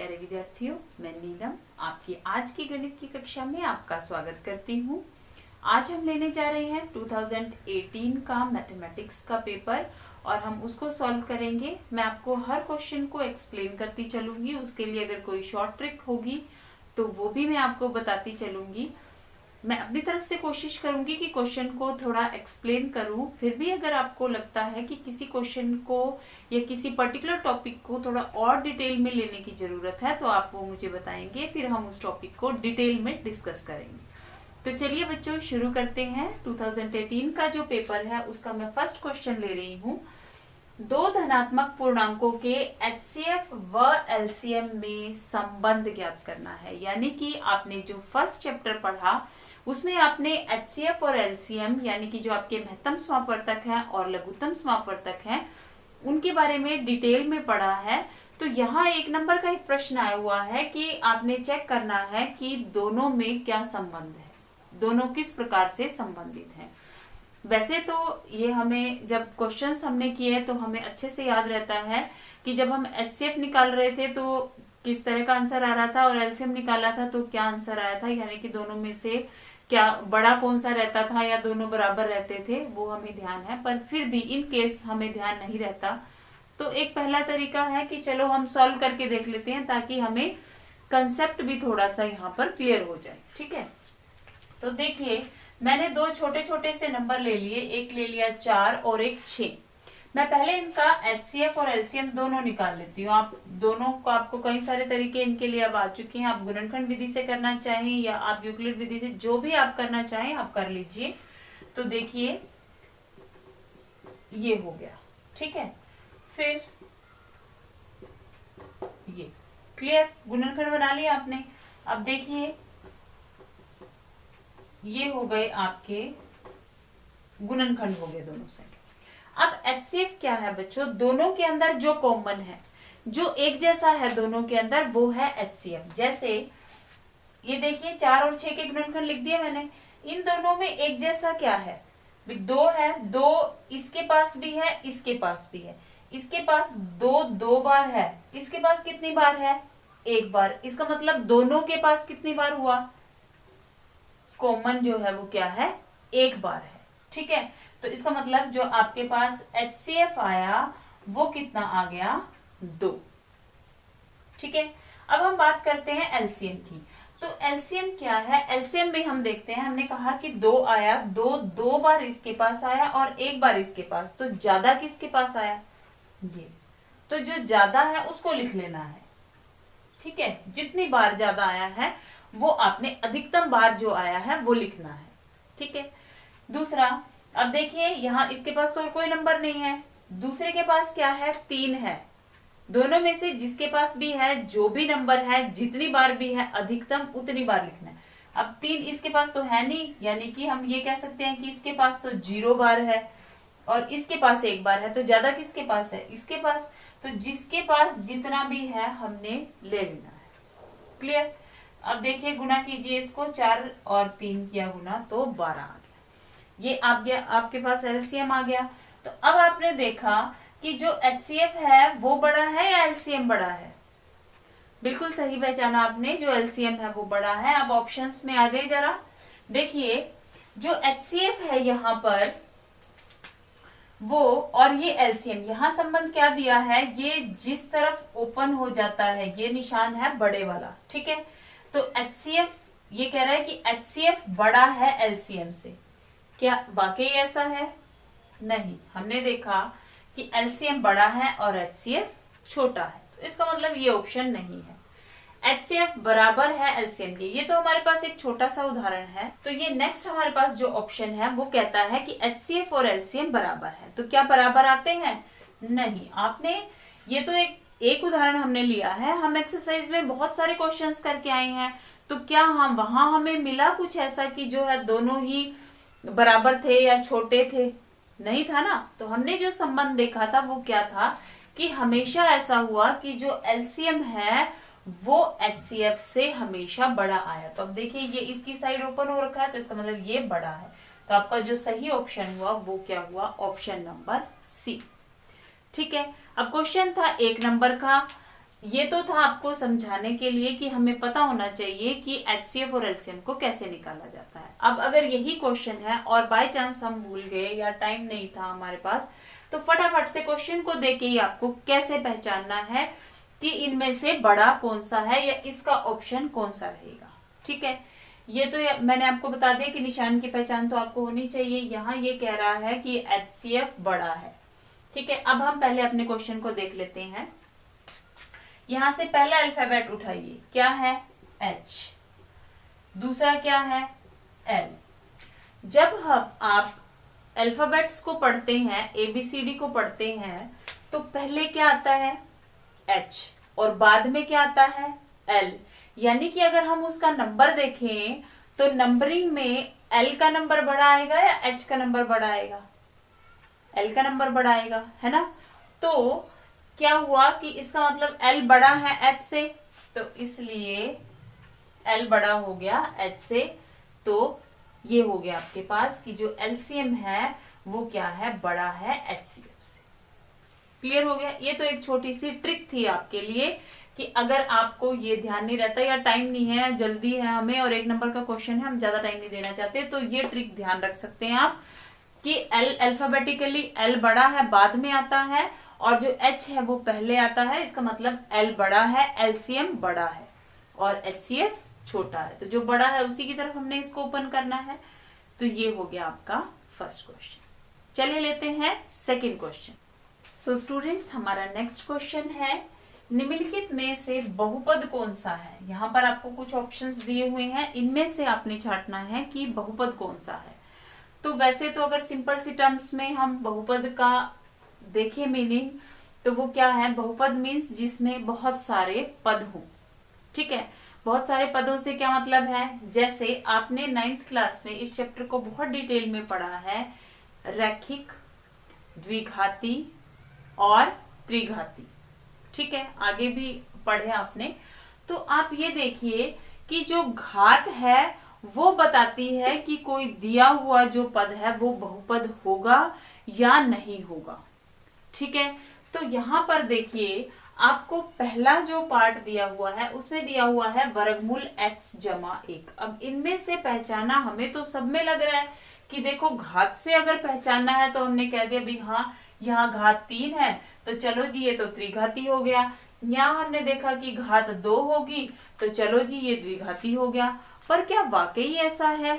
प्यारे विद्यार्थियों, मैं नीलम आपकी आज की गणित की कक्षा में आपका स्वागत करती हूँ। आज हम लेने जा रहे हैं 2018 का मैथमेटिक्स का पेपर और हम उसको सॉल्व करेंगे। मैं आपको हर क्वेश्चन को एक्सप्लेन करती चलूंगी। उसके लिए अगर कोई शॉर्ट ट्रिक होगी तो वो भी मैं आपको बताती चलूंगी। मैं अपनी तरफ से कोशिश करूंगी कि क्वेश्चन को थोड़ा एक्सप्लेन करूं। फिर भी अगर आपको लगता है कि किसी क्वेश्चन को या किसी पर्टिकुलर टॉपिक को थोड़ा और डिटेल में लेने की जरूरत है तो आप वो मुझे बताएंगे, फिर हम उस टॉपिक को डिटेल में डिस्कस करेंगे। तो चलिए बच्चों, शुरू करते हैं। 2018 का जो पेपर है उसका मैं फर्स्ट क्वेश्चन ले रही हूँ। दो धनात्मक पूर्णांकों के एचसीएफ व एलसीएम में संबंध ज्ञात करना है। यानी कि आपने जो फर्स्ट चैप्टर पढ़ा उसमें आपने एचसीएफ और एलसीएम यानी कि जो आपके महत्तम समापवर्तक हैं और लघुत्तम समापवर्तक हैं उनके बारे में डिटेल में पढ़ा है। तो यहाँ एक नंबर का एक प्रश्न आया हुआ है कि आपने चेक करना है कि दोनों में क्या संबंध है, दोनों किस प्रकार से संबंधित हैं। वैसे तो ये हमें जब क्वेश्चंस हमने किए तो हमें अच्छे से याद रहता है कि जब हम एचसीएफ निकाल रहे थे तो किस तरह का आंसर आ रहा था और एलसीएम निकाला था तो क्या आंसर आया था, यानी कि दोनों में से क्या बड़ा कौन सा रहता था या दोनों बराबर रहते थे, वो हमें ध्यान है। पर फिर भी इन केस हमें ध्यान नहीं रहता तो एक पहला तरीका है कि चलो हम सॉल्व करके देख लेते हैं ताकि हमें कंसेप्ट भी थोड़ा सा यहाँ पर क्लियर हो जाए। ठीक है, तो देखिए मैंने दो छोटे छोटे से नंबर ले लिए, एक ले लिया 4 और एक 6। मैं पहले इनका एचसीएफ और एलसीएम दोनों निकाल लेती हूँ। आप दोनों को, आपको कई सारे तरीके इनके लिए अब आ चुके हैं। आप गुणनखंड विधि से करना चाहें या आप यूक्लिड विधि से, जो भी आप करना चाहें आप कर लीजिए। तो देखिए ये हो गया, ठीक है। फिर ये क्लियर, गुणनखंड बना लिया आपने। अब देखिए ये हो गए आपके गुणनखंड, हो गए दोनों संख्या। अब एचसीएफ क्या है बच्चों, दोनों के अंदर जो कॉमन है, जो एक जैसा है दोनों के अंदर, वो है एचसीएफ। जैसे ये देखिए 4 और 6 के गुणनखंड लिख दिए मैंने। इन दोनों में एक जैसा क्या है, 2 है। 2 इसके पास भी है, इसके पास भी है। इसके पास 2 बार है, इसके पास कितनी बार है, 1 बार। इसका मतलब दोनों के पास कितनी बार हुआ, कॉमन जो है वो क्या है, 1 बार है। ठीक है, तो इसका मतलब जो आपके पास एचसीएफ आया वो कितना आ गया, 2। ठीक है, अब हम बात करते हैं एलसीएम की। तो एलसीएम क्या है, एलसीएम में हम देखते हैं, हमने कहा कि 2 आया, 2 बार इसके पास आया और 1 बार इसके पास। तो ज्यादा किसके पास आया, ये। तो जो ज्यादा है उसको लिख लेना है। ठीक है, जितनी बार ज्यादा आया है वो आपने अधिकतम बार जो आया है वो लिखना है। ठीक है, दूसरा, अब देखिए यहाँ इसके पास तो कोई नंबर नहीं है, दूसरे के पास क्या है, 3 है। दोनों में से जिसके पास भी है, जो भी नंबर है, जितनी बार भी है, अधिकतम उतनी बार लिखना है। अब 3 इसके पास तो है नहीं, यानी कि हम ये कह सकते हैं कि इसके पास तो 0 बार है और इसके पास 1 बार है। तो ज्यादा किसके पास है, इसके पास। तो जिसके पास जितना भी है हमने ले लेना है। क्लियर। अब देखिए गुना कीजिए इसको, 4 और 3 किया गुना तो 12 आ गया। ये आप गया, आपके पास एलसीएम आ गया। तो अब आपने देखा कि जो एचसीएफ है वो बड़ा है या एलसीएम बड़ा है। बिल्कुल सही पहचाना आपने, जो एलसीएम है वो बड़ा है। अब ऑप्शंस में आ जाए जरा, देखिए जो एचसीएफ है यहाँ पर वो, और ये एलसीएम, यहाँ संबंध क्या दिया है, ये जिस तरफ ओपन हो जाता है ये निशान है बड़े वाला। ठीक है, तो एचसीएफ ये कह रहा है कि एचसीएफ बड़ा है एलसीएम से। क्या वाकई ऐसा है, नहीं। हमने देखा कि एलसीएम बड़ा है और एचसीएफ छोटा है, तो इसका मतलब ये ऑप्शन नहीं है। एचसीएफ बराबर है एलसीएम के, ये तो हमारे पास एक छोटा सा उदाहरण है। तो ये नेक्स्ट हमारे पास जो ऑप्शन है वो कहता है कि एचसीएफ और एलसीएम बराबर है। तो क्या बराबर आते हैं, नहीं। आपने ये तो एक उदाहरण हमने लिया है, हम एक्सरसाइज में बहुत सारे क्वेश्चंस करके आए हैं। तो क्या हम वहां हमें मिला कुछ ऐसा कि जो है दोनों ही बराबर थे या छोटे थे, नहीं था ना। तो हमने जो संबंध देखा था वो क्या था कि हमेशा ऐसा हुआ कि जो एलसीएम है वो एचसीएफ से हमेशा बड़ा आया। तो अब देखिए ये इसकी साइड ओपन हो रखा है तो इसका मतलब ये बड़ा है। तो आपका जो सही ऑप्शन हुआ वो क्या हुआ, ऑप्शन नंबर सी। ठीक है, अब क्वेश्चन था 1 नंबर का, ये तो था आपको समझाने के लिए कि हमें पता होना चाहिए कि HCF और LCM को कैसे निकाला जाता है। अब अगर यही क्वेश्चन है और बाय चांस हम भूल गए या टाइम नहीं था हमारे पास, तो फटाफट से क्वेश्चन को देख के ही आपको कैसे पहचानना है कि इनमें से बड़ा कौन सा है या इसका ऑप्शन कौन सा रहेगा। ठीक है, ये तो मैंने आपको बता दिया कि निशान की पहचान तो आपको होनी चाहिए। यहाँ ये कह रहा है कि HCF बड़ा है। ठीक है, अब हम पहले अपने क्वेश्चन को देख लेते हैं। यहां से पहला अल्फाबेट उठाइए, क्या है? H। दूसरा क्या है? L। जब आप अल्फाबेट्स को पढ़ते हैं, ABCD को पढ़ते हैं, तो पहले क्या आता है? H और बाद में क्या आता है? L। यानी कि अगर हम उसका नंबर देखें तो नंबरिंग में L का नंबर बड़ा आएगा या H का नंबर बड़ा आएगा? L का नंबर बड़ा आएगा, है ना। तो क्या हुआ कि इसका मतलब L बड़ा है H से, तो इसलिए L बड़ा हो गया H से। तो ये हो गया आपके पास कि जो LCM है वो क्या है? बड़ा है HCF से। क्लियर हो गया। ये तो एक छोटी सी ट्रिक थी आपके लिए कि अगर आपको ये ध्यान नहीं रहता या टाइम नहीं है, जल्दी है हमें और 1 नंबर का क्वेश्चन है, हम ज्यादा टाइम नहीं देना चाहते, तो ये ट्रिक ध्यान रख सकते हैं आप कि L अल्फाबेटिकली L बड़ा है, बाद में आता है, और जो H है वो पहले आता है। इसका मतलब L बड़ा है, LCM बड़ा है और HCF छोटा है। तो जो बड़ा है उसी की तरफ हमने इसको ओपन करना है। तो ये हो गया आपका फर्स्ट क्वेश्चन। चलिए लेते हैं सेकंड क्वेश्चन। सो स्टूडेंट्स, हमारा नेक्स्ट क्वेश्चन है, निम्नलिखित में से बहुपद कौन सा है? यहाँ पर आपको कुछ ऑप्शंस दिए हुए हैं, इनमें से आपने छांटना है कि बहुपद कौन सा है। तो वैसे तो अगर सिंपल सी टर्म्स में हम बहुपद का देखें मीनिंग, तो वो क्या है? बहुपद मीन्स जिसमें बहुत सारे पद हों। ठीक है, बहुत सारे पदों से क्या मतलब है? जैसे आपने 9th क्लास में इस चैप्टर को बहुत डिटेल में पढ़ा है, रैखिक, द्विघाती और त्रिघाती। ठीक है, आगे भी पढ़े आपने। तो आप ये देखिए कि जो घात है वो बताती है कि कोई दिया हुआ जो पद है वो बहुपद होगा या नहीं होगा। ठीक है, तो यहां पर देखिए आपको पहला जो पार्ट दिया हुआ है उसमें दिया हुआ है वर्गमूल x जमा 1। अब इनमें से पहचाना, हमें तो सब में लग रहा है कि देखो घात से अगर पहचानना है तो हमने कह दिया भी हाँ यहाँ घात 3 है तो चलो जी ये तो त्रिघाती हो गया। यहाँ हमने देखा कि घात 2 होगी तो चलो जी ये द्विघाती हो गया। पर क्या वाकई ऐसा है?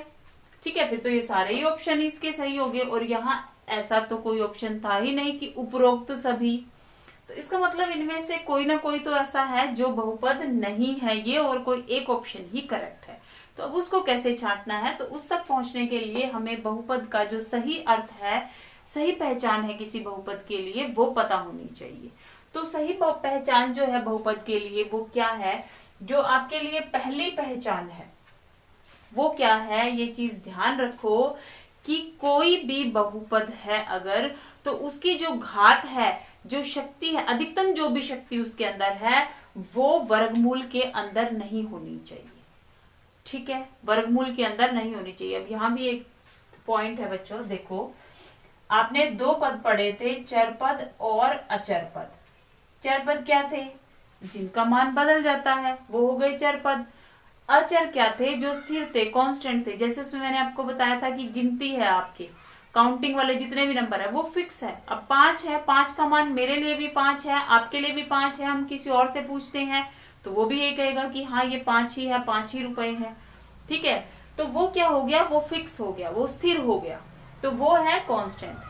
ठीक है, फिर तो ये सारे ही ऑप्शन इसके सही हो गए, और यहाँ ऐसा तो कोई ऑप्शन था ही नहीं कि उपरोक्त सभी। तो इसका मतलब इनमें से कोई ना कोई तो ऐसा है जो बहुपद नहीं है ये, और कोई एक ऑप्शन ही करेक्ट है। तो अब उसको कैसे छांटना है? तो उस तक पहुंचने के लिए हमें बहुपद का जो सही अर्थ है, सही पहचान है किसी बहुपद के लिए, वो पता होनी चाहिए। तो सही पहचान जो है बहुपद के लिए वो क्या है? जो आपके लिए पहली पहचान है वो क्या है? ये चीज ध्यान रखो कि कोई भी बहुपद है अगर, तो उसकी जो घात है, जो शक्ति है, अधिकतम जो भी शक्ति उसके अंदर है, वो वर्गमूल के अंदर नहीं होनी चाहिए। ठीक है, वर्गमूल के अंदर नहीं होनी चाहिए। अब यहाँ भी एक पॉइंट है बच्चों, देखो आपने 2 पद पढ़े थे, चर पद और अचर पद। चर पद क्या थे? जिनका मान बदल जाता है, वो हो गए चर पद। अचर क्या थे? जो स्थिर थे, कांस्टेंट थे। जैसे उसमें मैंने आपको बताया था कि गिनती है, आपके काउंटिंग वाले जितने भी नंबर है वो फिक्स है। अब 5 है, 5 का मान मेरे लिए भी 5 है, आपके लिए भी 5 है। हम किसी और से पूछते हैं तो वो भी ये कहेगा कि हाँ ये 5 ही है, 5 ही रुपए है। ठीक है, तो वो क्या हो गया? वो फिक्स हो गया, वो स्थिर हो गया, तो वो है कांस्टेंट।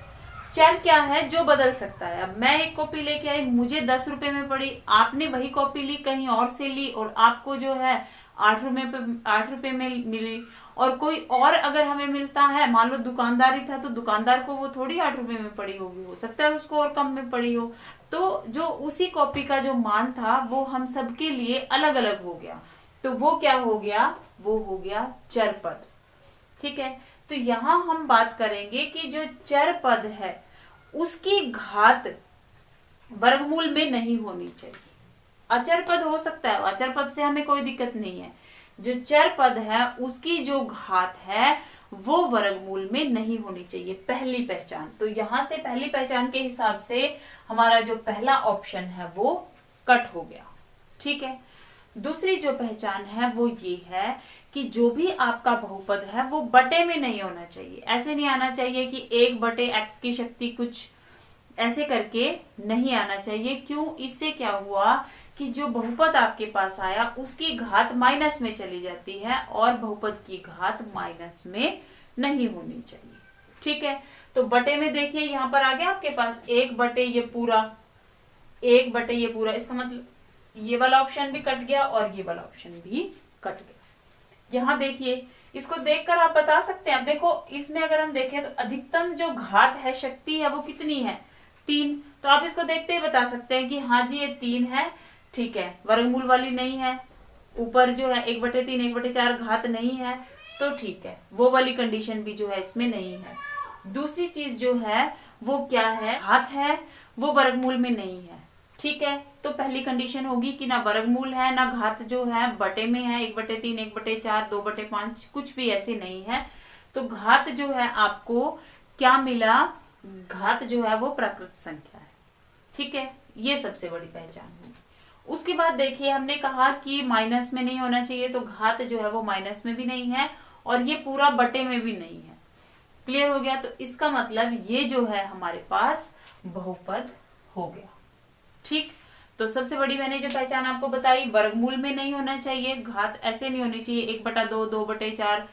चर क्या है? जो बदल सकता है। अब मैं एक कॉपी लेके आई, मुझे 10 रुपए में पड़ी, आपने वही कॉपी ली कहीं और से ली और आपको जो है 8 रुपए में मिली, और कोई और अगर हमें मिलता है, मान लो दुकानदारी था तो दुकानदार को वो थोड़ी 8 रुपए में पड़ी होगी, हो सकता है उसको और कम में पड़ी हो। तो जो उसी कॉपी का जो मान था वो हम सबके लिए अलग अलग हो गया, तो वो क्या हो गया? वो हो गया चर पद। ठीक है, तो यहां हम बात करेंगे कि जो चर पद है उसकी घात वर्गमूल में नहीं होनी चाहिए। अचर पद हो सकता है, अचर पद से हमें कोई दिक्कत नहीं है। जो चर पद है उसकी जो घात है वो वर्गमूल में नहीं होनी चाहिए, पहली पहचान। तो यहां से पहली पहचान के हिसाब से हमारा जो पहला ऑप्शन है वो कट हो गया। ठीक है। दूसरी जो पहचान है वो ये है कि जो भी आपका बहुपद है वो बटे में नहीं होना चाहिए। ऐसे नहीं आना चाहिए कि 1/x की शक्ति कुछ ऐसे करके नहीं आना चाहिए। क्यों? इससे क्या हुआ कि जो बहुपद आपके पास आया उसकी घात माइनस में चली जाती है और बहुपद की घात माइनस में नहीं होनी चाहिए। ठीक है, तो बटे में देखिए यहां पर आ गया आपके पास 1/, ये पूरा 1/, ये पूरा, इसका मतलब ये वाला ऑप्शन भी कट गया और ये वाला ऑप्शन भी कट गया। यहां देखिए, इसको देखकर आप बता सकते हैं। अब देखो इसमें अगर हम देखें तो अधिकतम जो घात है, शक्ति है, वो कितनी है? 3। तो आप इसको देखते ही बता सकते हैं कि हाँ जी ये 3 है। ठीक है, वर्गमूल वाली नहीं है, ऊपर जो है 1/3 1/4 घात नहीं है, तो ठीक है, वो वाली कंडीशन भी जो है इसमें नहीं है। दूसरी चीज जो है वो क्या है? घात है वो वर्गमूल में नहीं है। ठीक है, तो पहली कंडीशन होगी कि ना वर्गमूल है ना घात जो है बटे में है, 1/3 1/4 2/5 कुछ भी ऐसे नहीं है। तो घात जो है आपको क्या मिला? घात जो है वो प्राकृत संख्या है। ठीक है, ये सबसे बड़ी पहचान है। उसके बाद देखिए हमने कहा कि माइनस में नहीं होना चाहिए, तो घात जो है वो माइनस में भी नहीं है और ये पूरा बटे में भी नहीं है। क्लियर हो गया? तो इसका मतलब ये जो है हमारे पास बहुपद हो गया। ठीक, तो सबसे बड़ी मैंने जो पहचान आपको बताई, वर्गमूल में नहीं होना चाहिए, घात ऐसे नहीं होनी चाहिए 1/2 2/4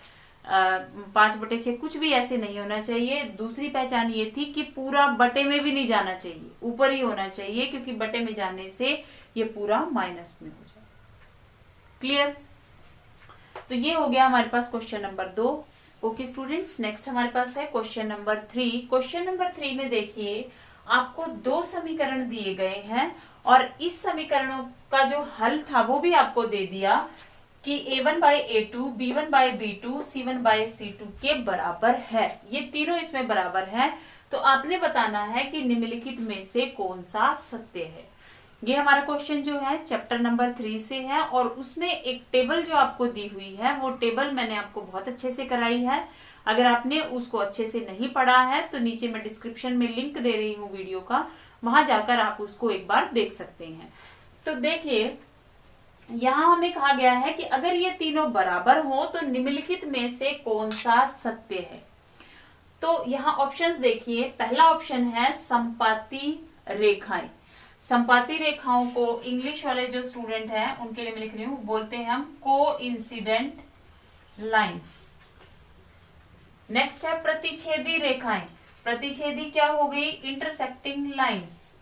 5/6 कुछ भी ऐसे नहीं होना चाहिए। दूसरी पहचान ये थी कि पूरा बटे में भी नहीं जाना चाहिए, ऊपर ही होना चाहिए, क्योंकि बटे में जाने से ये पूरा माइनस में हो जाए। क्लियर? तो ये हो गया हमारे पास question number 2। Okay students, next हमारे पास है क्वेश्चन नंबर 3। क्वेश्चन नंबर 3 में देखिए आपको 2 समीकरण दिए गए हैं और इस समीकरणों का जो हल था वो भी आपको दे दिया कि a1/a2 b1/b2 c1/c2 के बराबर है। ये तीनों इसमें बराबर है, तो आपने बताना है कि निम्नलिखित में से कौन सा सत्य है। ये हमारा क्वेश्चन जो है चैप्टर नंबर 3 से है और उसमें एक टेबल जो आपको दी हुई है वो टेबल मैंने आपको बहुत अच्छे से कराई है। अगर आपने उसको अच्छे से नहीं पढ़ा है तो नीचे मैं डिस्क्रिप्शन में लिंक दे रही हूँ वीडियो का, वहां जाकर आप उसको एक बार देख सकते हैं। तो देखिए यहां हमें कहा गया है कि अगर ये तीनों बराबर हो तो निम्नलिखित में से कौन सा सत्य है। तो यहाँ ऑप्शंस देखिए, पहला ऑप्शन है संपाती रेखाएं। संपाती रेखाओं को इंग्लिश वाले जो स्टूडेंट हैं उनके लिए मैं लिख रही हूं, बोलते हैं हम कोइंसिडेंट लाइंस। नेक्स्ट है प्रतिच्छेदी रेखाएं। प्रतिच्छेदी क्या हो गई? Intersecting lines.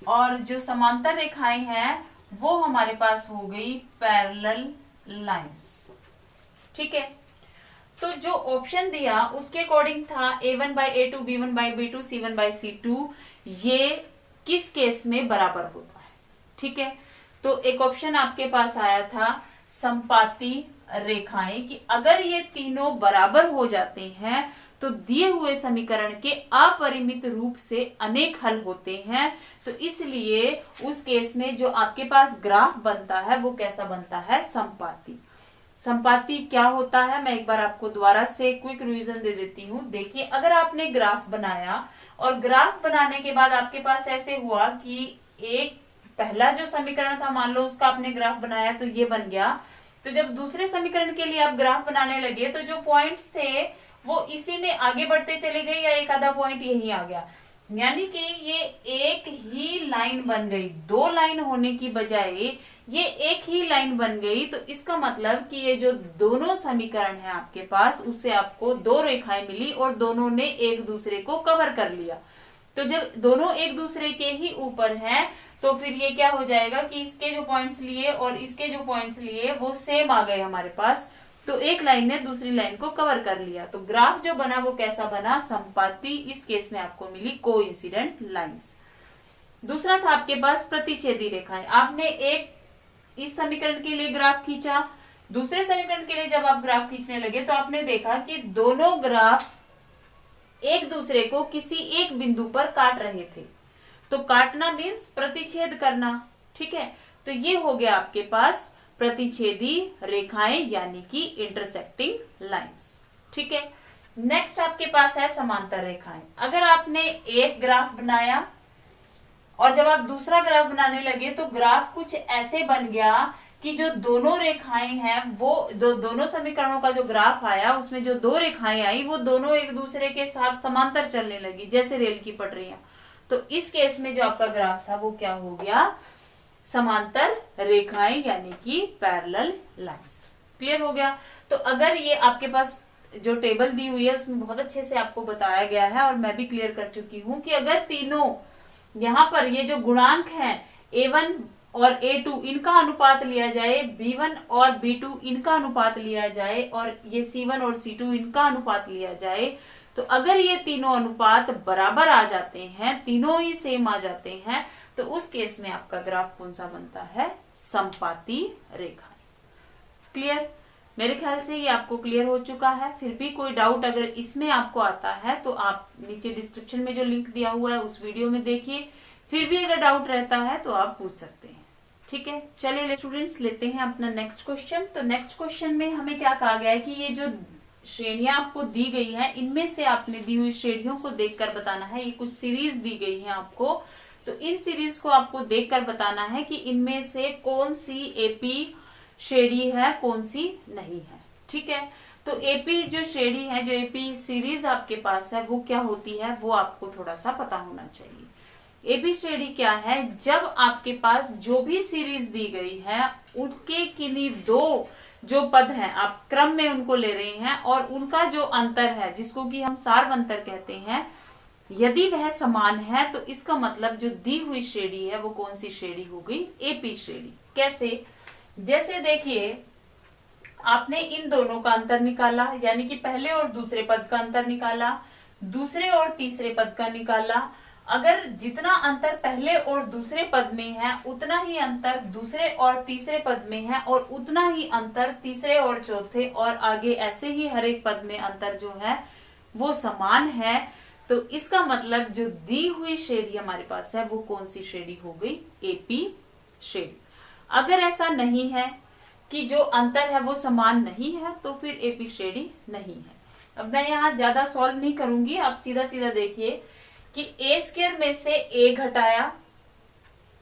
और जो समांतर रेखाएं हैं वो हमारे पास हो गई पैरेलल लाइंस। ठीक है, तो जो ऑप्शन दिया उसके अकॉर्डिंग था a1/a2 b1/b2 c1/c2, ये किस केस में बराबर होता है। ठीक है, तो एक ऑप्शन आपके पास आया था संपाती रेखाएं, कि अगर ये तीनों बराबर हो जाते हैं तो दिए हुए समीकरण के अपरिमित रूप से अनेक हल होते हैं। तो इसलिए उस केस में जो आपके पास ग्राफ बनता है वो कैसा बनता है? संपाती। संपाती क्या होता है मैं एक बार आपको दोबारा से क्विक रिवीजन दे देती हूँ। देखिए अगर आपने ग्राफ बनाया और ग्राफ बनाने के बाद आपके पास ऐसे हुआ कि एक पहला जो समीकरण था मान लो उसका आपने ग्राफ बनाया तो ये बन गया, तो जब दूसरे समीकरण के लिए आप ग्राफ बनाने लगे तो जो पॉइंट्स थे वो इसी में आगे बढ़ते चले गए या एक आधा पॉइंट यही आ गया, यानी कि ये एक ही लाइन बन गई। 2 लाइन होने की बजाय ये एक ही लाइन बन गई। तो इसका मतलब कि ये जो दोनों समीकरण है आपके पास उससे आपको 2 रेखाएं मिली और दोनों ने एक दूसरे को कवर कर लिया। तो जब दोनों एक दूसरे के ही ऊपर हैं तो फिर ये क्या हो जाएगा कि इसके जो पॉइंट्स लिए और इसके जो पॉइंट्स लिए वो सेम आ गए हमारे पास, तो एक लाइन ने दूसरी लाइन को कवर कर लिया। तो ग्राफ जो बना वो कैसा बना? संपाती। इस केस में आपको मिली कोइंसिडेंट लाइंस। दूसरा था आपके पास प्रतिच्छेदी रेखाएं। आपने एक इस समीकरण के लिए ग्राफ खींचा, दूसरे समीकरण के लिए जब आप ग्राफ खींचने लगे तो आपने देखा कि दोनों ग्राफ एक दूसरे को किसी एक बिंदु पर काट रहे थे। तो काटना मीन्स प्रतिच्छेद करना। ठीक है, तो ये हो गया आपके पास प्रतिच्छेदी रेखाएं यानी कि इंटरसेक्टिंग लाइंस। ठीक है, नेक्स्ट आपके पास है समांतर रेखाएं। अगर आपने एक ग्राफ बनाया और जब आप दूसरा ग्राफ बनाने लगे तो ग्राफ कुछ ऐसे बन गया कि जो दोनों रेखाएं हैं वो दोनों समीकरणों का जो ग्राफ आया उसमें जो दो रेखाएं आई वो दोनों एक दूसरे के साथ समांतर चलने लगी जैसे रेल की पटरियां। तो इस केस में जो आपका ग्राफ था वो क्या हो गया, समांतर रेखाएं यानी कि पैरेलल लाइंस। क्लियर हो गया। तो अगर ये आपके पास जो टेबल दी हुई है उसमें बहुत अच्छे से आपको बताया गया है और मैं भी क्लियर कर चुकी हूं कि अगर तीनों यहाँ पर ये जो गुणांक हैं A1 और A2 इनका अनुपात लिया जाए, B1 और B2 इनका अनुपात लिया जाए और ये C1 और C2 इनका अनुपात लिया जाए, तो अगर ये तीनों अनुपात बराबर आ जाते हैं, तीनों ही सेम आ जाते हैं, तो उस केस में आपका ग्राफ कौन सा बनता है, समपाती रेखा। क्लियर। मेरे ख्याल से ये आपको क्लियर हो चुका है। फिर भी कोई डाउट अगर इसमें आपको आता है तो आप नीचे डिस्क्रिप्शन में जो लिंक दिया हुआ है उस वीडियो में देखिए। फिर भी अगर डाउट रहता है तो आप पूछ सकते हैं। ठीक है, चलिए स्टूडेंट्स लेते हैं अपना नेक्स्ट क्वेश्चन। तो नेक्स्ट क्वेश्चन में हमें क्या कहा गया है कि ये जो श्रेणियां आपको दी गई है इनमें से आपने दी हुई श्रेणियों को देखकर बताना है। ये कुछ सीरीज दी गई है आपको, तो इन सीरीज को आपको देखकर बताना है कि इनमें से कौन सी एपी श्रेणी है, कौन सी नहीं है। ठीक है, तो एपी जो श्रेणी है, जो एपी सीरीज आपके पास है वो क्या होती है वो आपको थोड़ा सा पता होना चाहिए। एपी श्रेणी क्या है, जब आपके पास जो भी सीरीज दी गई है उनके किन्हीं दो जो पद हैं आप क्रम में उनको ले रहे हैं और उनका जो अंतर है जिसको कि हम सार्वंतर कहते हैं, यदि वह समान है तो इसका मतलब जो दी हुई श्रेणी है वो कौन सी श्रेणी हो गई, एपी श्रेणी। कैसे, जैसे देखिए आपने इन दोनों का अंतर निकाला यानी कि पहले और दूसरे पद का अंतर निकाला, दूसरे और तीसरे पद का निकाला। अगर जितना अंतर पहले और दूसरे पद में है उतना ही अंतर दूसरे और तीसरे पद में है और उतना ही अंतर तीसरे और चौथे और आगे ऐसे ही हर एक पद में अंतर जो है वो समान है, तो इसका मतलब जो दी हुई श्रेणी हमारे पास है वो कौन सी श्रेणी हो गई, एपी श्रेणी। अगर ऐसा नहीं है कि जो अंतर है वो समान नहीं है तो फिर एपी श्रेणी नहीं है। अब मैं यहाँ ज्यादा सॉल्व नहीं करूंगी, आप सीधा सीधा देखिए कि ए स्क्वायर में से ए घटाया,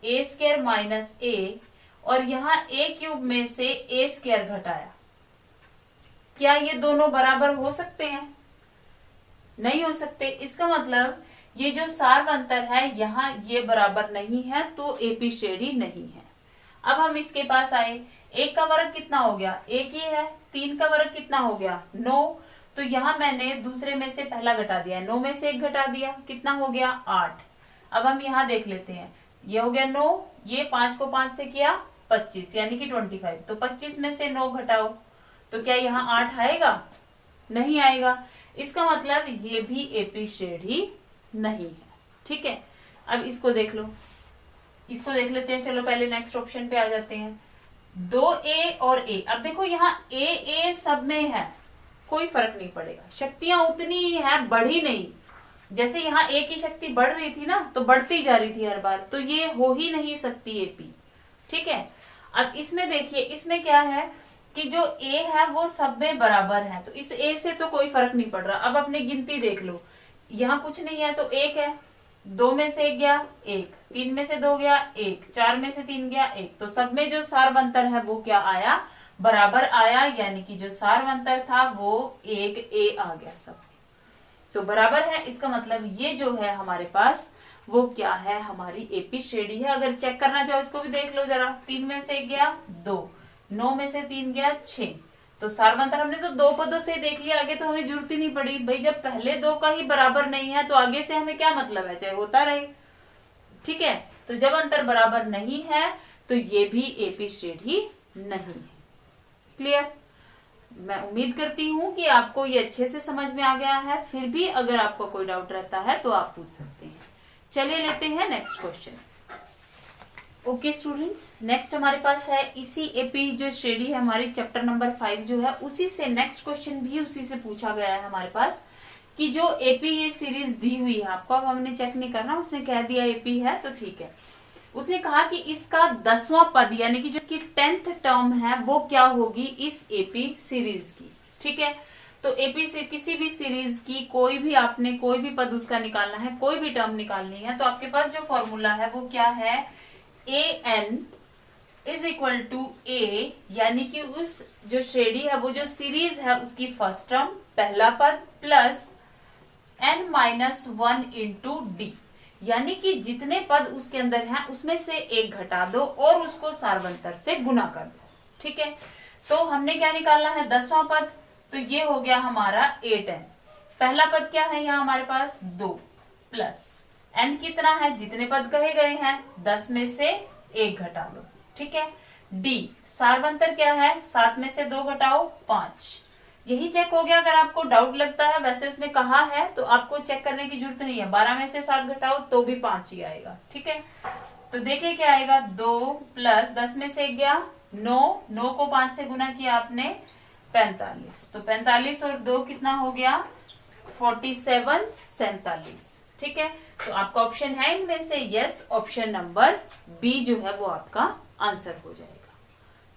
ए स्क्वायर माइनस ए, और यहाँ ए क्यूब में से ए स्क्वायर घटाया। क्या ये दोनों बराबर हो सकते हैं? नहीं हो सकते। इसका मतलब ये जो सार्वंतर है यहाँ ये बराबर नहीं है तो एपी श्रेणी नहीं है। अब हम इसके पास आए, एक का वर्ग कितना हो गया, एक ही है, तीन का वर्ग कितना हो गया, 9, तो यहाँ मैंने दूसरे में से पहला घटा दिया, 9 में से एक घटा दिया, कितना हो गया, 8। अब हम यहाँ देख लेते हैं, ये हो गया 9, ये 5 को 5 से किया 25 यानी कि 25, तो 25 में से 9 घटाओ तो क्या यहाँ 8 आएगा, नहीं आएगा। इसका मतलब ये भी एपी श्रेणी नहीं है। ठीक है, अब इसको देख लो, इसको देख लेते हैं। चलो पहले नेक्स्ट ऑप्शन पे आ जाते हैं, 2a और a। अब देखो यहाँ a सब में है, कोई फर्क नहीं पड़ेगा, शक्तियां उतनी ही है, बढ़ी नहीं। जैसे यहाँ a की शक्ति बढ़ रही थी ना तो बढ़ती जा रही थी हर बार, तो ये हो ही नहीं सकती एपी। ठीक है, अब इसमें देखिए, इसमें क्या है कि जो a है वो सब में बराबर है, तो इस a से तो कोई फर्क नहीं पड़ रहा। अब अपनी गिनती देख लो, यहाँ कुछ नहीं है तो 1 है, 2 में से 1 गया 1, 3 में से 2 गया 1, 4 में से 3 गया 1, तो सब में जो सार्वंतर है वो क्या आया, बराबर आया, यानी कि जो सार्वंतर था वो 1a आ गया सब में, तो बराबर है। इसका मतलब ये जो है हमारे पास वो क्या है, हमारी एपी श्रेणी है। अगर चेक करना चाहो इसको भी देख लो जरा, 3 में से 1 गया 2, 9 में से 3 गया 6, तो सार्वंतर हमने तो दो पदों से देख लिया, आगे तो हमें जरूरत ही नहीं पड़ी भाई। जब पहले दो का ही बराबर नहीं है तो आगे से हमें क्या मतलब है, चाहे होता रहे। ठीक है, तो जब अंतर बराबर नहीं है तो ये भी एपी श्रेणी नहीं है। क्लियर, मैं उम्मीद करती हूं कि आपको ये अच्छे से समझ में आ गया है। फिर भी अगर आपको कोई डाउट रहता है तो आप पूछ सकते हैं। चलिए लेते हैं next question. Okay students, next हमारे पास है इसी एपी जो श्रेणी है हमारी चैप्टर नंबर 5 जो है, उसी से नेक्स्ट क्वेश्चन भी उसी से पूछा गया है हमारे पास कि जो एपी ये सीरीज दी हुई है आपको, अब हमने चेक नहीं करना, उसने कह दिया एपी है तो ठीक है। उसने कहा कि इसका 10वां पद यानी कि जो इसकी 10th टर्म है वो क्या होगी इस एपी सीरीज की। ठीक है, तो एपी से किसी भी सीरीज की कोई भी आपने कोई भी पद उसका निकालना है, कोई भी टर्म निकालनी है, तो आपके पास जो फॉर्मूला है वो क्या है, A N is equal to ए, यानी कि उस जो श्रेणी है वो जो सीरीज है उसकी फर्स्ट टर्म पहला पद plus n minus 1 into D, यानी कि जितने पद उसके अंदर हैं उसमें से एक घटा दो और उसको सार्वंतर से गुना कर दो। ठीक है, तो हमने क्या निकालना है, 10वां पद, तो ये हो गया हमारा 8n। पहला पद क्या है यहाँ हमारे पास 2 प्लस n कितना है, जितने पद कहे गए हैं 10 में से 1 घटा दो। ठीक है, d सार्वंतर क्या है, 7 में से 2 घटाओ 5। यही चेक हो गया। अगर आपको डाउट लगता है, वैसे उसने कहा है तो आपको चेक करने की जरूरत नहीं है, 12 में से 7 घटाओ तो भी 5 ही आएगा। ठीक है, तो देखिए क्या आएगा, 2 प्लस 10 में से 1 गया 9 को 5 से गुना किया आपने 45, तो 45 और 2 कितना हो गया 47 47। ठीक है, तो आपका ऑप्शन है इनमें से यस, ऑप्शन नंबर बी जो है वो आपका आंसर हो जाएगा।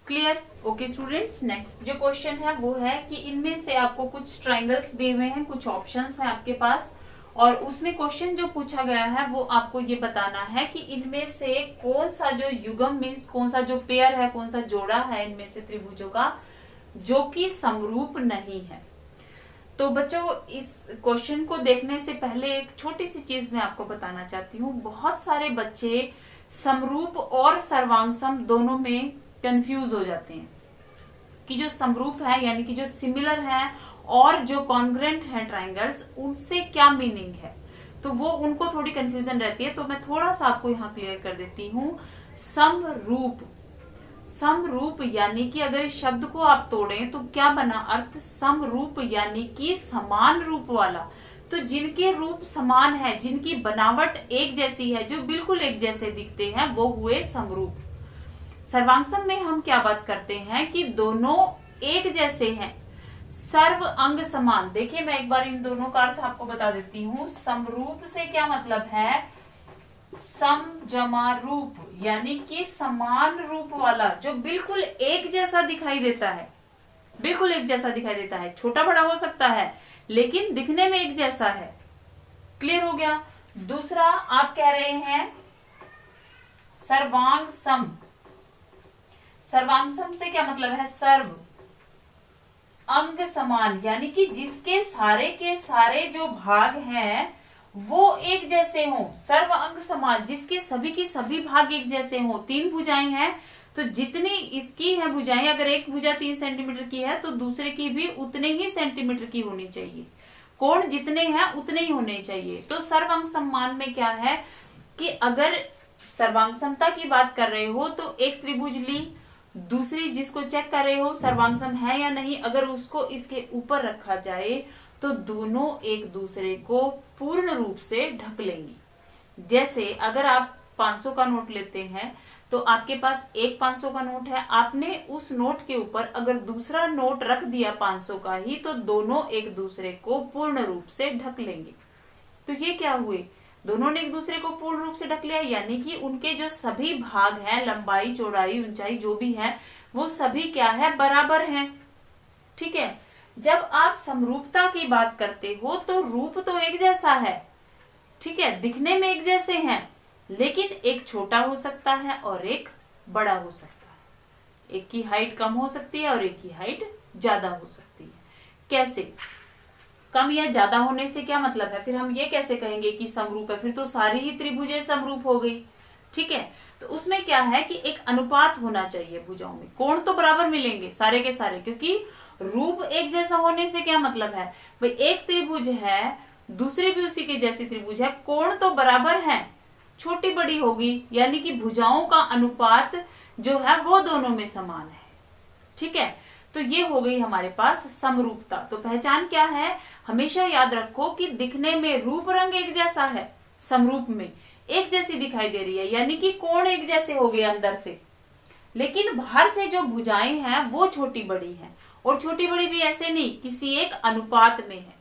क्लियर? ओके स्टूडेंट्स, नेक्स्ट जो क्वेश्चन है वो है कि इनमें से आपको कुछ ट्राइंगल्स दिए हुए हैं, कुछ ऑप्शंस हैं आपके पास, और उसमें क्वेश्चन जो पूछा गया है वो आपको ये बताना है कि इनमें से कौन सा जो युग्म मीन्स कौन सा जो पेयर है, कौन सा जोड़ा है इनमें से त्रिभुजों का जो कि समरूप नहीं है। तो बच्चों, इस क्वेश्चन को देखने से पहले एक छोटी सी चीज मैं आपको बताना चाहती हूँ। बहुत सारे बच्चे समरूप और सर्वांगसम दोनों में कंफ्यूज हो जाते हैं कि जो समरूप है यानी कि जो सिमिलर है और जो कॉन्ग्रेंट है ट्राइंगल्स, उनसे क्या मीनिंग है, तो वो उनको थोड़ी कंफ्यूजन रहती है। तो मैं थोड़ा सा आपको यहाँ क्लियर कर देती हूँ। समरूप, समरूप यानी कि अगर इस शब्द को आप तोड़ें तो क्या बना अर्थ, समरूप यानी कि समान रूप वाला। तो जिनके रूप समान है, जिनकी बनावट एक जैसी है, जो बिल्कुल एक जैसे दिखते हैं, वो हुए समरूप। सर्वांगसम में हम क्या बात करते हैं कि दोनों एक जैसे हैं, सर्व अंग समान। देखिए मैं एक बार इन दोनों का अर्थ आपको बता देती हूँ। समरूप से क्या मतलब है, सम जमा रूप, यानी कि समान रूप वाला, जो बिल्कुल एक जैसा दिखाई देता है, बिल्कुल एक जैसा दिखाई देता है, छोटा बड़ा हो सकता है लेकिन दिखने में एक जैसा है। क्लियर हो गया? दूसरा आप कह रहे हैं सर्वांग सम। सर्वांग सम से क्या मतलब है, सर्व अंग समान, यानी कि जिसके सारे के सारे जो भाग हैं वो एक जैसे हों। सर्व अंग समान, जिसके सभी की सभी भाग एक जैसे हों। 3 भुजाएं हैं तो जितनी इसकी है भुजाएं, अगर एक भुजा 3 सेंटीमीटर की है तो दूसरे की भी उतने ही सेंटीमीटर की होनी चाहिए। कोण जितने हैं उतने ही होने चाहिए। तो सर्वांग समान में क्या है कि अगर सर्वांग समता की बात कर रहे हो तो एक त्रिभुज ली, दूसरी जिसको चेक कर रहे हो सर्वांगसम है या नहीं, अगर उसको इसके ऊपर रखा जाए तो दोनों एक दूसरे को पूर्ण रूप से ढक लेंगी। जैसे अगर आप 500 का नोट लेते हैं तो आपके पास एक 500 का नोट है, आपने उस नोट के ऊपर अगर दूसरा नोट रख दिया 500 का ही, तो दोनों एक दूसरे को पूर्ण रूप से ढक लेंगे। तो ये क्या हुए, दोनों ने एक दूसरे को पूर्ण रूप से ढक लिया, यानी कि उनके जो सभी भाग हैं, लंबाई चौड़ाई ऊंचाई जो भी है, वो सभी क्या है, बराबर हैं। ठीक है, जब आप समरूपता की बात करते हो तो रूप तो एक जैसा है, ठीक है, दिखने में एक जैसे हैं, लेकिन एक छोटा हो सकता है और एक बड़ा हो सकता है। एक की हाइट कम हो सकती है और एक की हाइट ज्यादा हो सकती है। कैसे? कम या ज्यादा होने से क्या मतलब है, फिर हम ये कैसे कहेंगे कि समरूप है, फिर तो सारी ही त्रिभुजें समरूप हो गई। ठीक है, तो उसमें क्या है कि एक अनुपात होना चाहिए भुजाओं में। कोण तो बराबर मिलेंगे सारे के सारे, क्योंकि रूप एक जैसा होने से क्या मतलब है भाई, एक त्रिभुज है दूसरी भी उसी के जैसी त्रिभुज है, कोण तो बराबर है, छोटी बड़ी होगी, यानी कि भुजाओं का अनुपात जो है वो दोनों में समान है। ठीक है, तो ये हो गई हमारे पास समरूपता। तो पहचान क्या है, हमेशा याद रखो कि दिखने में रूप रंग एक जैसा है, समरूप में एक जैसी दिखाई दे रही है, यानी कि कोण एक जैसे हो गए अंदर से, लेकिन बाहर से जो भुजाएं हैं वो छोटी बड़ी हैं, और छोटी बड़ी भी ऐसे नहीं, किसी एक अनुपात में है।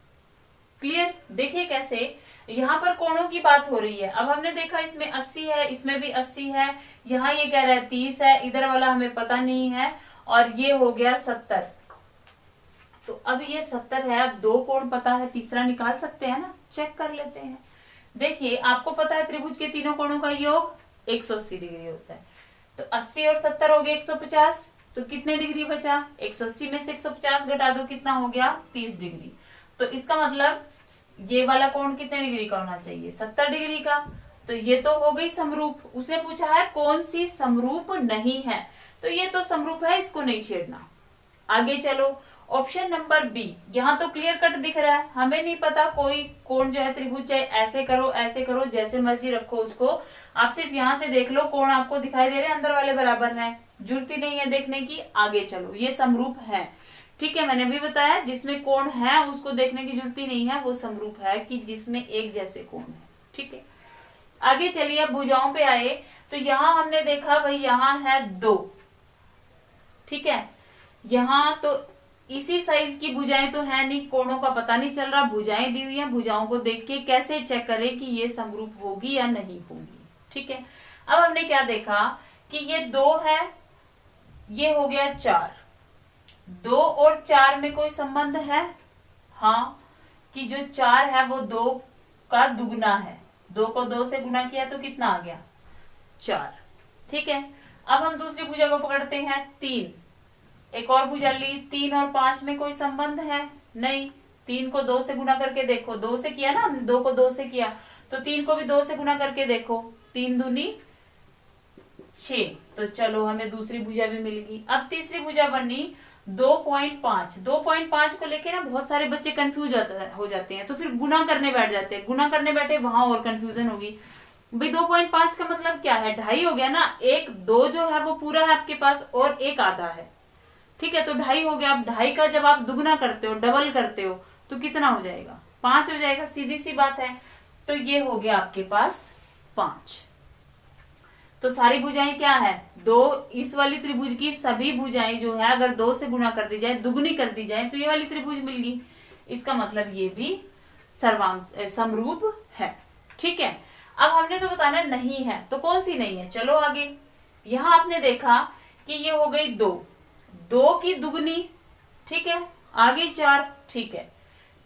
क्लियर? देखिए कैसे यहाँ पर कोणों की बात हो रही है। अब हमने देखा इसमें 80 है, इसमें भी 80 है, यहाँ ये कह रहा है 30 है, इधर वाला हमें पता नहीं है, और ये हो गया 70। तो अब ये 70 है, अब दो कोण पता है, तीसरा निकाल सकते हैं ना, चेक कर लेते हैं। देखिए आपको पता है त्रिभुज के तीनों कोणों का योग 180 डिग्री होता है, तो 80 और 70 हो गए 150, तो कितने डिग्री बचा, 180 में से 150 घटा दो, कितना हो गया 30 डिग्री। तो इसका मतलब ये वाला कोण कितने डिग्री का होना चाहिए, 70 डिग्री का। तो ये तो हो गई समरूप। उसने पूछा है कौन सी समरूप नहीं है, तो ये तो समरूप है, इसको नहीं छेड़ना। आगे चलो, ऑप्शन नंबर बी, यहाँ तो क्लियर कट दिख रहा है, हमें नहीं पता कोई कोण जो है त्रिभुज, चाहे ऐसे करो जैसे मर्जी रखो उसको, आप सिर्फ यहाँ से देख लो कोण आपको दिखाई दे रहे हैं, अंदर वाले बराबर है, जरूरत ही नहीं है देखने की। आगे चलो, ये समरूप है, ठीक है, मैंने भी बताया जिसमें कोण है उसको देखने की जरूरत ही नहीं है, वो समरूप है कि जिसमें एक जैसे कोण है, ठीक है। आगे चलिए, अब भुजाओं पे आए, तो यहां हमने देखा भाई यहां है 2, ठीक है, यहां तो इसी साइज की भुजाएं तो है नहीं, कोणों का पता नहीं चल रहा, भुजाएं दी हुई हैं, भुजाओं को देख के कैसे चेक करें कि ये समरूप होगी या नहीं होगी, ठीक है। अब हमने क्या देखा कि ये 2 है, ये हो गया 4, 2 और 4 में कोई संबंध है, हाँ, कि जो 4 है वो 2 का दुगना है, 2 को 2 से गुना किया तो कितना आ गया 4, ठीक है। अब हम दूसरी भुजा को पकड़ते हैं 3, एक और भुजा ली, 3 और 5 में कोई संबंध है नहीं, 3 को 2 से गुना करके देखो, 2 से किया ना हमने, 2 को 2 से किया, तो 3 को भी 2 से गुना करके देखो, 3 दूनी 6, तो चलो हमें दूसरी भुजा भी मिल गई। अब तीसरी भुजा बनी 2.5, 2.5 को लेके ना बहुत सारे बच्चे कंफ्यूज हो जाते हैं, तो फिर गुना करने बैठ जाते हैं, गुना करने बैठे वहां और कंफ्यूजन होगी भाई। 2.5 का मतलब क्या है, 2.5 हो गया ना, एक 2 जो है वो पूरा है आपके पास और एक आधा है, ठीक है, तो 2.5 हो गया। अब 2.5 का जब आप दुगना करते हो, डबल करते हो, तो कितना हो जाएगा 5 हो जाएगा, सीधी सी बात है। तो ये हो गया आपके पास 5। तो सारी भुजाएं क्या है 2, इस वाली त्रिभुज की सभी भुजाएं जो है अगर 2 से गुना कर दी जाए, दुगनी कर दी जाए, तो ये वाली त्रिभुज मिल गई, इसका मतलब ये भी सर्वांग समरूप है, ठीक है। अब हमने तो बताना नहीं है, तो कौन सी नहीं है, चलो आगे। यहां आपने देखा कि ये हो गई 2, 2 की दुगनी, ठीक है, आगे 4, ठीक है,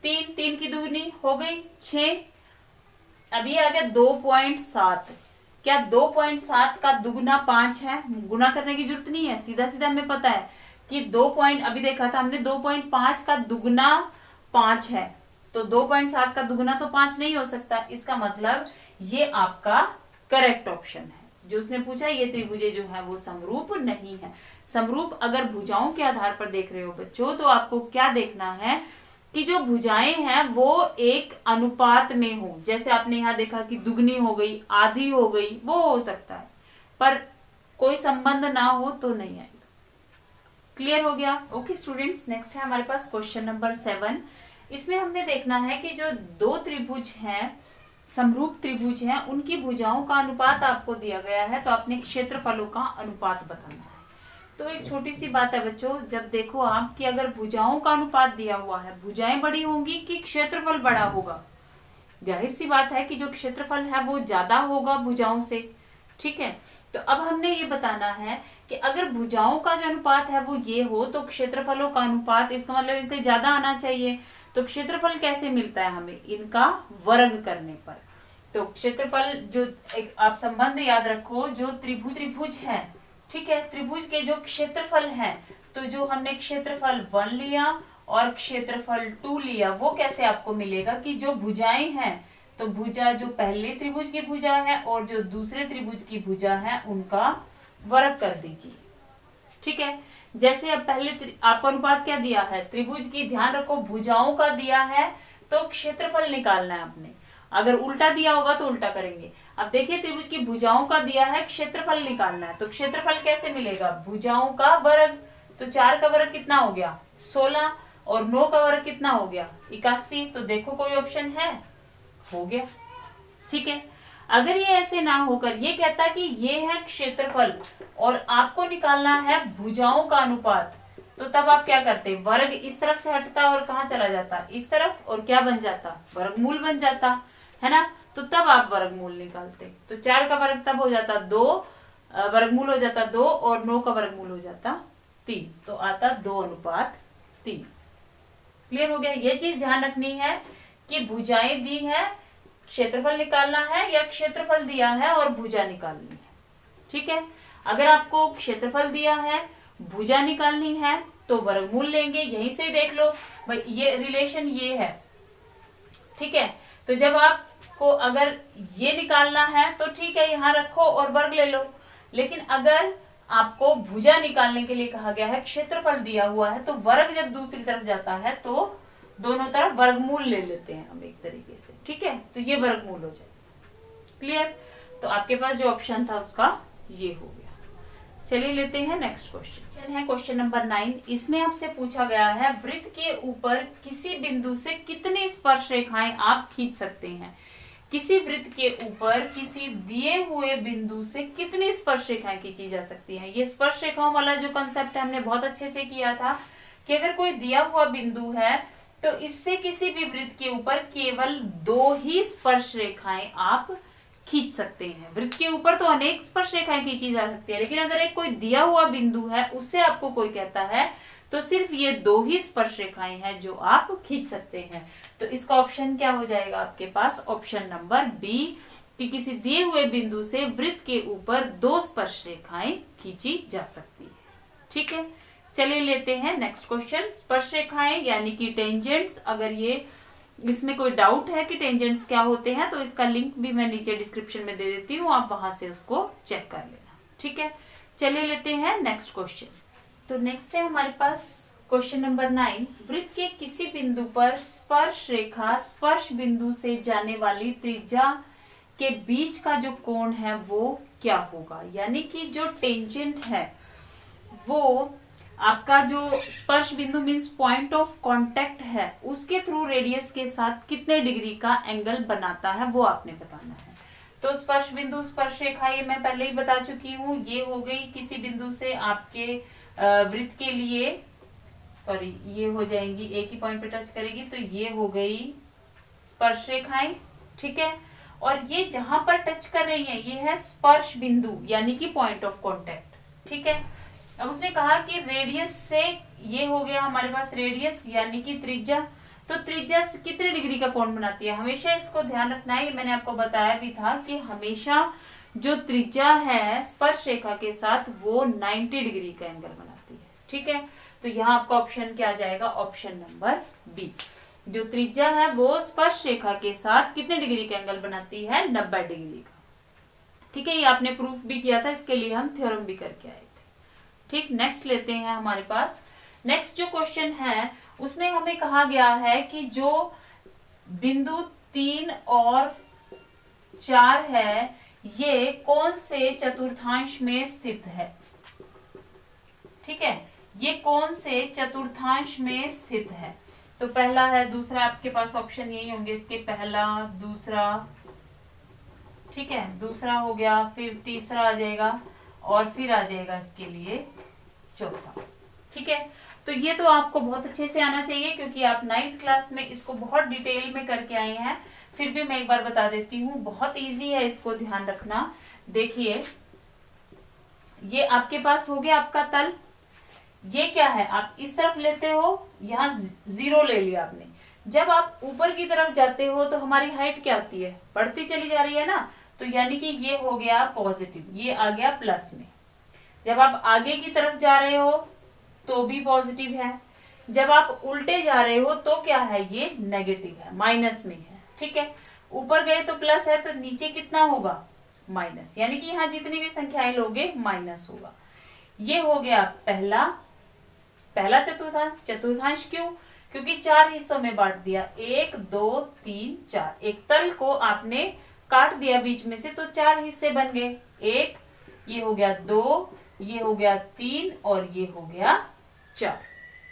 3, 3 की दुगनी हो गई 6, अब ये आ गया 2.7, क्या 2.7 का दुगना 5 है, गुना करने की जरूरत नहीं है, सीधा सीधा हमें पता है कि 2 पॉइंट, अभी देखा था हमने 2.5 का दुगना 5 है, तो 2.7 का दुगना तो 5 नहीं हो सकता, इसका मतलब ये आपका करेक्ट ऑप्शन है। जो उसने पूछा ये त्रिभुज जो है वो समरूप नहीं है। समरूप अगर भुजाओं के आधार पर देख रहे हो बच्चों, तो आपको क्या देखना है कि जो भुजाएं हैं वो एक अनुपात में हो, जैसे आपने यहाँ देखा कि दुगनी हो गई, आधी हो गई, वो हो सकता है, पर कोई संबंध ना हो तो नहीं आएगा। क्लियर हो गया? ओके स्टूडेंट्स, नेक्स्ट है हमारे पास क्वेश्चन नंबर 7। इसमें हमने देखना है कि जो दो त्रिभुज हैं, समरूप त्रिभुज हैं, उनकी भुजाओं का अनुपात आपको दिया गया है, तो आपने क्षेत्रफलों का अनुपात बताना है। तो एक छोटी सी बात है बच्चों, जब देखो आप कि अगर भुजाओं का अनुपात दिया हुआ है, भुजाएं बड़ी होंगी कि क्षेत्रफल बड़ा होगा, जाहिर सी बात है कि जो क्षेत्रफल है वो ज्यादा होगा भुजाओं से, ठीक है। तो अब हमने ये बताना है कि अगर भुजाओं का जो अनुपात है वो ये हो, तो क्षेत्रफलों का अनुपात, इसका मतलब इनसे ज्यादा आना चाहिए। तो क्षेत्रफल कैसे मिलता है हमें, इनका वर्ग करने पर। तो क्षेत्रफल जो एक आप संबंध याद रखो, जो त्रिभुज है, ठीक है, त्रिभुज के जो क्षेत्रफल है, तो जो हमने क्षेत्रफल 1 लिया और क्षेत्रफल 2 लिया, वो कैसे आपको मिलेगा कि जो भुजाएं हैं, तो भुजा जो पहले त्रिभुज की भुजा है और जो दूसरे त्रिभुज की भुजा है, उनका वर्ग कर दीजिए, ठीक है। जैसे अब पहले आपको अनुपात क्या दिया है, त्रिभुज की, ध्यान रखो भुजाओं का दिया है तो क्षेत्रफल निकालना है आपने, अगर उल्टा दिया होगा तो उल्टा करेंगे। अब देखिए त्रिभुज की भुजाओं का दिया है, क्षेत्रफल निकालना है, तो क्षेत्रफल कैसे मिलेगा, भुजाओं का वर्ग, तो 4 का वर्ग कितना हो गया 16 और 9 का वर्ग कितना हो गया 81। तो देखो कोई ऑप्शन है, हो गया, ठीक है। अगर ये ऐसे ना होकर ये कहता कि ये है क्षेत्रफल और आपको निकालना है भुजाओं का अनुपात, तो तब आप क्या करते, वर्ग इस तरफ से हटता और कहाँ चला जाता, इस तरफ, और क्या बन जाता, वर्गमूल बन जाता है ना। तो तब आप वर्गमूल निकालते, तो 4 का वर्ग तब हो जाता 2, वर्गमूल हो जाता 2 और 9 का वर्गमूल हो जाता 3, तो आता 2:3। क्लियर हो गया? ये चीज ध्यान रखनी है कि भुजाएं दी है, क्षेत्रफल निकालना है, या क्षेत्रफल दिया है और भुजा निकालनी है। ठीक है, अगर आपको क्षेत्रफल दिया है, भुजा निकालनी है, तो वर्गमूल लेंगे। यहीं से देख लो भाई, ये रिलेशन ये है। ठीक है, तो जब आपको अगर ये निकालना है तो ठीक है, यहां रखो और वर्ग ले लो। लेकिन अगर आपको भुजा निकालने के लिए कहा गया है, क्षेत्रफल दिया हुआ है, तो वर्ग जब दूसरी तरफ जाता है तो दोनों तरफ वर्गमूल ले लेते हैं हम एक तरीके से। ठीक है, तो ये वर्गमूल हो जाए। क्लियर? तो आपके पास जो ऑप्शन था उसका ये हो गया। चलिए लेते हैं नेक्स्ट क्वेश्चन है क्वेश्चन नंबर 9। इसमें आपसे पूछा गया है वृत्त के ऊपर किसी बिंदु से कितनी स्पर्श रेखाएं आप खींच सकते हैं। किसी वृत्त के ऊपर किसी दिए हुए बिंदु से कितनी स्पर्श रेखाएं खींची जा सकती हैं। ये स्पर्श रेखाओं वाला जो कंसेप्ट है हमने बहुत अच्छे से किया था कि अगर कोई दिया हुआ बिंदु है तो इससे किसी भी वृत्त के ऊपर केवल 2 ही स्पर्श रेखाएं आप खींच सकते हैं। वृत्त के ऊपर तो अनेक स्पर्श रेखाएं खींची जा सकती है, लेकिन अगर एक कोई दिया हुआ बिंदु है उससे आपको कोई कहता है तो सिर्फ ये 2 ही स्पर्श रेखाएं हैं जो आप खींच सकते हैं। तो इसका ऑप्शन क्या हो जाएगा आपके पास? ऑप्शन नंबर बी, कि किसी दिए हुए बिंदु से वृत्त के ऊपर 2 स्पर्श रेखाएं खींची जा सकती है। ठीक है, चलिए लेते हैं नेक्स्ट क्वेश्चन। स्पर्श रेखाएं यानी कि टेंजेंट्स, अगर ये इसमें कोई डाउट है कि टेंजेंट्स क्या होते हैं तो इसका लिंक भी मैं नीचे डिस्क्रिप्शन में दे देती हूँ, आप वहां से उसको चेक कर लेना। ठीक है, चलिए लेते हैं नेक्स्ट क्वेश्चन। तो नेक्स्ट है हमारे पास क्वेश्चन नंबर 9। वृत्त के किसी बिंदु पर स्पर्श रेखा स्पर्श बिंदु से जाने वाली त्रिज्या के बीच का जो कोण है वो क्या होगा। यानी कि जो टेंजेंट है वो आपका जो स्पर्श बिंदु मीन्स पॉइंट ऑफ कांटेक्ट है उसके थ्रू रेडियस के साथ कितने डिग्री का एंगल बनाता है वो आपने बताना है। तो स्पर्श बिंदु स्पर्श रेखा ये मैं पहले ही बता चुकी हूँ, ये हो गई किसी बिंदु से आपके वृत्त के लिए, सॉरी ये हो जाएंगी एक ही पॉइंट पे टच करेगी, तो ये हो गई स्पर्श रेखाएं। ठीक है, और ये जहां पर टच कर रही है ये है स्पर्श बिंदु यानी कि पॉइंट ऑफ कांटेक्ट। ठीक है, अब उसने कहा कि रेडियस से, ये हो गया हमारे पास रेडियस यानी कि त्रिज्या, तो त्रिज्या कितने डिग्री का कोण बनाती है। हमेशा इसको ध्यान रखना है, ये मैंने आपको बताया भी था कि हमेशा जो त्रिज्या है स्पर्श रेखा के साथ वो 90 डिग्री का एंगल बनाती है। ठीक है, तो यहाँ आपका ऑप्शन क्या आ जाएगा? ऑप्शन नंबर बी, जो त्रिज्या है वो स्पर्श रेखा के साथ कितने डिग्री का एंगल बनाती है? 90 डिग्री का। ठीक है, ये आपने प्रूफ भी किया था, इसके लिए हम थ्योरम भी करके आए थे। ठीक, नेक्स्ट लेते हैं हमारे पास। नेक्स्ट जो क्वेश्चन है उसमें हमें कहा गया है कि जो बिंदु 3 और 4 है ये कौन से चतुर्थांश में स्थित है। ठीक है, ये कौन से चतुर्थांश में स्थित है। तो पहला है, दूसरा, आपके पास ऑप्शन यही होंगे इसके, पहला, दूसरा, ठीक है, दूसरा हो गया, फिर तीसरा आ जाएगा और फिर आ जाएगा इसके लिए चौथा। ठीक है, तो ये तो आपको बहुत अच्छे से आना चाहिए क्योंकि आप 9th क्लास में इसको बहुत डिटेल में करके आए हैं। फिर भी मैं एक बार बता देती हूँ, बहुत इजी है, इसको ध्यान रखना। देखिए, ये आपके पास हो गया आपका तल, ये क्या है, आप इस तरफ लेते हो, यहाँ 0 ले लिया आपने। जब आप ऊपर की तरफ जाते हो तो हमारी हाइट क्या होती है? बढ़ती चली जा रही है ना, तो यानी कि ये हो गया पॉजिटिव, ये आ गया प्लस में। जब आप आगे की तरफ जा रहे हो तो भी पॉजिटिव है, जब आप उल्टे जा रहे हो तो क्या है? ये नेगेटिव है, माइनस में है। ठीक है, ऊपर गए तो प्लस है तो नीचे कितना होगा? माइनस, यानी कि यहाँ जितनी भी संख्याएं लोगे माइनस होगा। ये हो गया पहला चतुर्थांश। चतुर्थांश क्यों? क्योंकि 4 हिस्सों में बांट दिया, 1 2 3 4। एक तल को आपने काट दिया बीच में से तो 4 हिस्से बन गए, 1, ये हो गया 2, ये हो गया 3 और ये हो गया 4।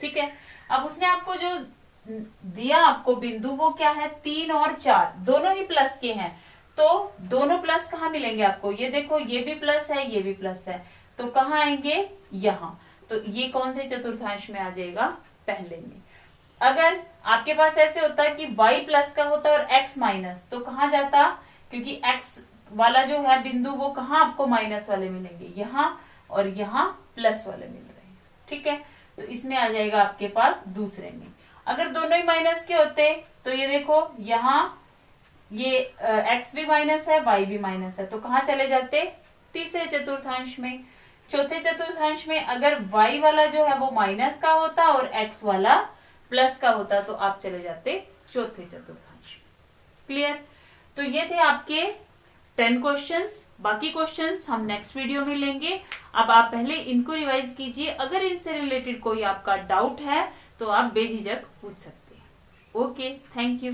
ठीक है, अब उसने आपको जो दिया आपको बिंदु वो क्या है? 3 और 4 दोनों ही प्लस के हैं, तो दोनों प्लस कहाँ मिलेंगे आपको? ये देखो, ये भी प्लस है, ये भी प्लस है, तो कहाँ आएंगे? यहाँ। तो ये कौन से चतुर्थांश में आ जाएगा? पहले में। अगर आपके पास ऐसे होता है कि y प्लस का होता और x माइनस, तो कहाँ जाता? क्योंकि x वाला जो है बिंदु वो कहाँ आपको माइनस वाले मिलेंगे? यहाँ, और यहाँ प्लस वाले मिल रहे हैं। ठीक है, तो इसमें आ जाएगा आपके पास दूसरे में। अगर दोनों ही माइनस के होते तो ये देखो यहाँ ये x भी माइनस है, y भी माइनस है, तो कहाँ चले जाते? तीसरे चतुर्थांश में। चौथे चतुर्थांश में अगर y वाला जो है वो माइनस का होता और x वाला प्लस का होता तो आप चले जाते चौथे चतुर्थांश में। क्लियर? तो ये थे आपके 10 क्वेश्चंस। बाकी क्वेश्चंस हम नेक्स्ट वीडियो में लेंगे। अब आप पहले इनको रिवाइज कीजिए। अगर इनसे रिलेटेड कोई आपका डाउट है तो आप बेझिझक पूछ सकते हैं। Okay, thank you.